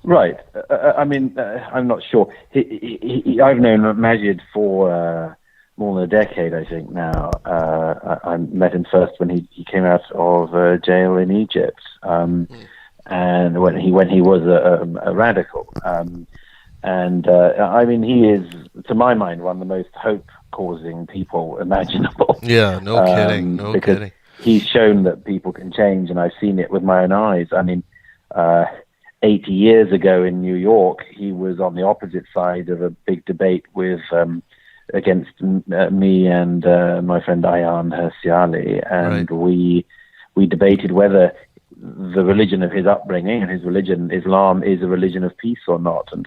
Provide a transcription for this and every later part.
Right. I mean, I'm not sure. I've known Majid for more than a decade, I think now. I met him first when he came out of jail in Egypt, and when he was a radical. I mean, he is, to my mind, one of the most hope-causing people imaginable. Yeah, no kidding, no because kidding. he's shown that people can change, and I've seen it with my own eyes. I mean, 80 years ago in New York, he was on the opposite side of a big debate with against me and my friend Ayaan Hirsi Ali, and Right. we debated whether the religion of his upbringing and his religion, Islam, is a religion of peace or not. And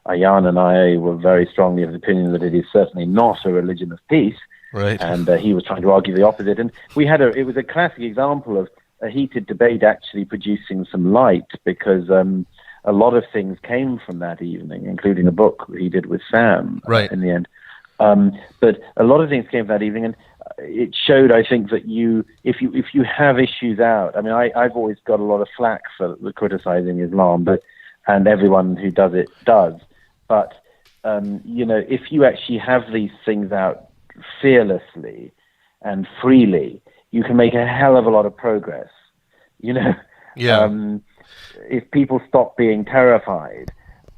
Ayaan and I were very strongly of the opinion that it is certainly not a religion of peace. Right. And he was trying to argue the opposite. And it was a classic example of a heated debate actually producing some light, because a lot of things came from that evening, including a book he did with Sam Right. in the end. But a lot of things came from that evening, and it showed, I think, that if you have issues out, I mean, I've always got a lot of flack for criticizing Islam, and everyone who does it does. But if you actually have these things out fearlessly and freely, you can make a hell of a lot of progress. Yeah. If people stop being terrified,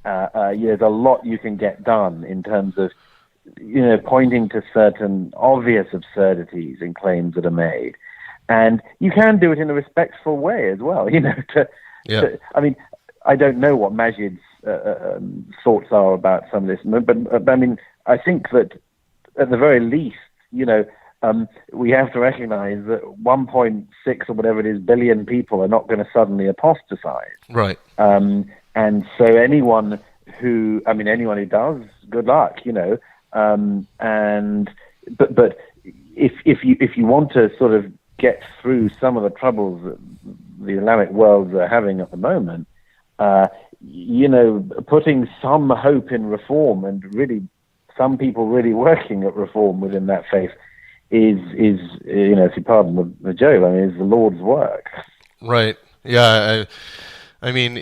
there's a lot you can get done in terms of, pointing to certain obvious absurdities in claims that are made. And you can do it in a respectful way as well, I mean, I don't know what Majid's thoughts are about some of this, but I mean, I think that at the very least, we have to recognize that 1.6 or whatever it is billion people are not going to suddenly apostatize. Right. And so anyone who does, good luck, but if you want to sort of get through some of the troubles that the Islamic world are having at the moment, putting some hope in reform, and really some people really working at reform within that faith is if you pardon the joke, I mean, is the Lord's work. Right. Yeah. I mean,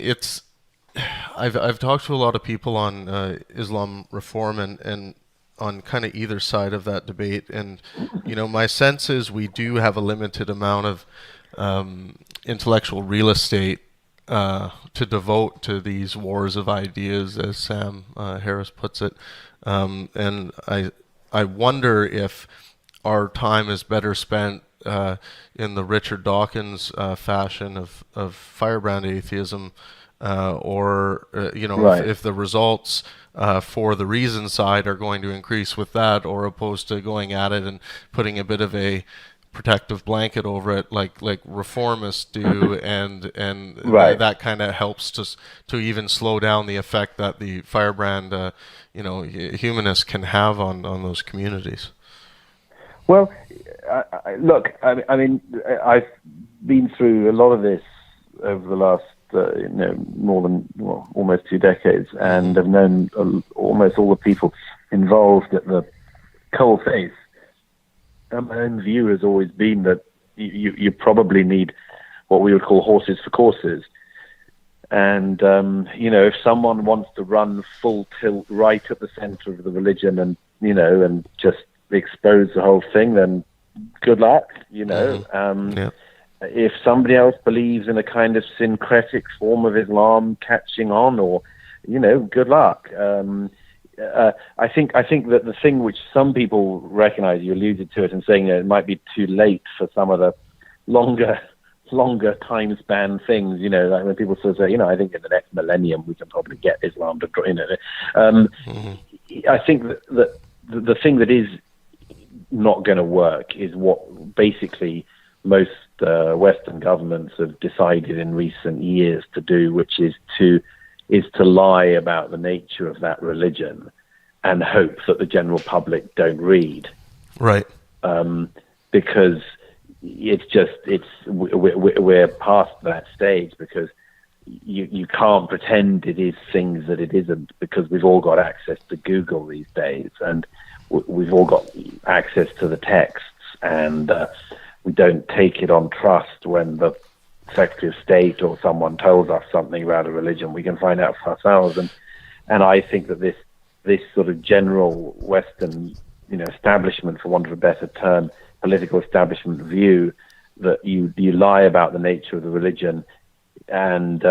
I've talked to a lot of people on Islam reform and on kind of either side of that debate, and my sense is we do have a limited amount of intellectual real estate to devote to these wars of ideas, as Sam Harris puts it, and I wonder if our time is better spent in the Richard Dawkins fashion of firebrand atheism, or Right. if the results for the reason side are going to increase with that, or opposed to going at it and putting a bit of a protective blanket over it, like reformists do, and Right. that kind of helps to even slow down the effect that the firebrand humanists can have on those communities. Well, look, I mean, I've been through a lot of this over the last, more than almost 2 decades, and have known almost all the people involved at the coal face. And my own view has always been that you probably need what we would call horses for courses. And, if someone wants to run full tilt right at the center of the religion and just expose the whole thing, then good luck, Yeah. If somebody else believes in a kind of syncretic form of Islam catching on, or, good luck. I think that the thing which some people recognize, you alluded to it in saying it might be too late for some of the longer time span things, like when people sort of say, I think in the next millennium we can probably get Islam to, I think that the thing that is not going to work is what basically most Western governments have decided in recent years to do, which is to lie about the nature of that religion and hope that the general public don't read. Right. Because we're past that stage, because you can't pretend it is things that it isn't, because we've all got access to Google these days, and we've all got access to the texts, and we don't take it on trust when the Secretary of State or someone tells us something about a religion. We can find out for ourselves. And I think that this sort of general Western, establishment, for want of a better term, political establishment view that you lie about the nature of the religion and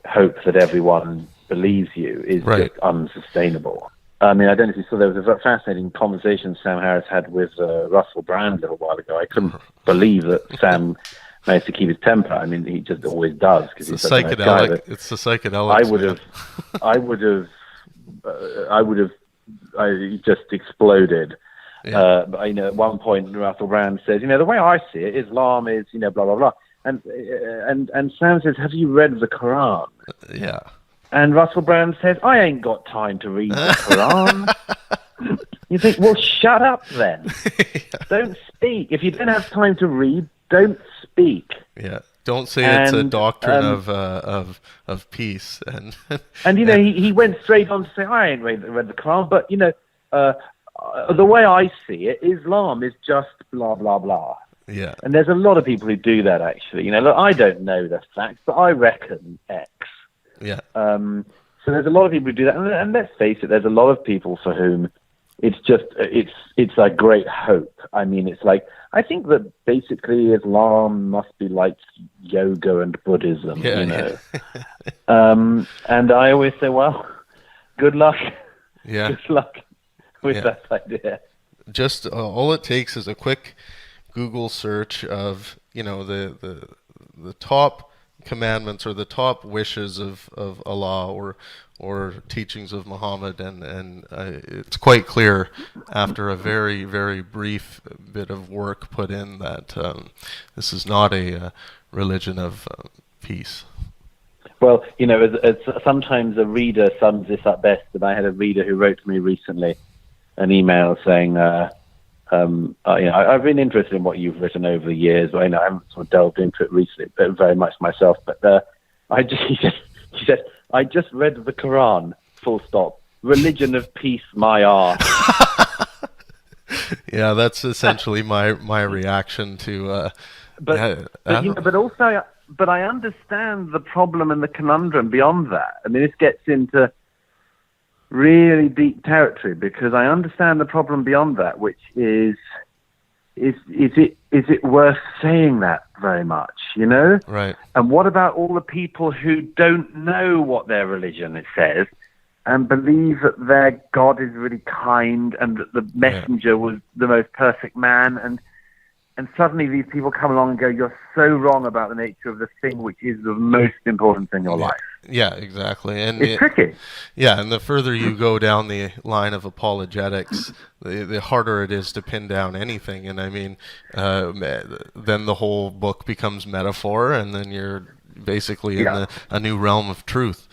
hope that everyone believes you is just unsustainable. I mean, I don't know if you saw, there was a fascinating conversation Sam Harris had with Russell Brand a little while ago. I couldn't believe that Sam managed to keep his temper. I mean, he just always does. It's the psychedelic. It's the psychedelic. I just exploded. Yeah. At one point, Russell Brand says, the way I see it, Islam is, blah blah blah, and Sam says, have you read the Quran? Yeah. And Russell Brand says, I ain't got time to read the Quran. You think, well, shut up then. Yeah. Don't speak. If you don't have time to read, don't speak. Yeah. Don't say it's a doctrine of peace. And he went straight on to say, I ain't read the Quran, but, the way I see it, Islam is just blah, blah, blah. Yeah. And there's a lot of people who do that, actually. Look, I don't know the facts, but I reckon X. Yeah. So there's a lot of people who do that, and let's face it, there's a lot of people for whom it's just it's a great hope. I mean, it's like, I think that basically Islam must be like yoga and Buddhism, Yeah. And I always say, well, good luck. Yeah. Good luck with that idea. Just all it takes is a quick Google search of the top commandments or the top wishes of Allah or teachings of Muhammad, and it's quite clear after a very, very brief bit of work put in that this is not a religion of peace. Well, as sometimes a reader sums this up best, and I had a reader who wrote to me recently an email saying, I've been interested in what you've written over the years. I haven't sort of delved into it recently, but very much myself. But he said, I just read the Quran, full stop. Religion of peace, my arse. Yeah, that's essentially my reaction to. But I understand the problem and the conundrum beyond that. I mean, this gets into really deep territory, because I understand the problem beyond that, which is it worth saying that very much, Right. And what about all the people who don't know what their religion says and believe that their God is really kind and that the messenger was the most perfect man, and suddenly these people come along and go, you're so wrong about the nature of the thing which is the most important thing in your life. Yeah, exactly. And it's tricky. Yeah, and the further you go down the line of apologetics, the harder it is to pin down anything. And I mean, then the whole book becomes metaphor, and then you're basically in a new realm of truth.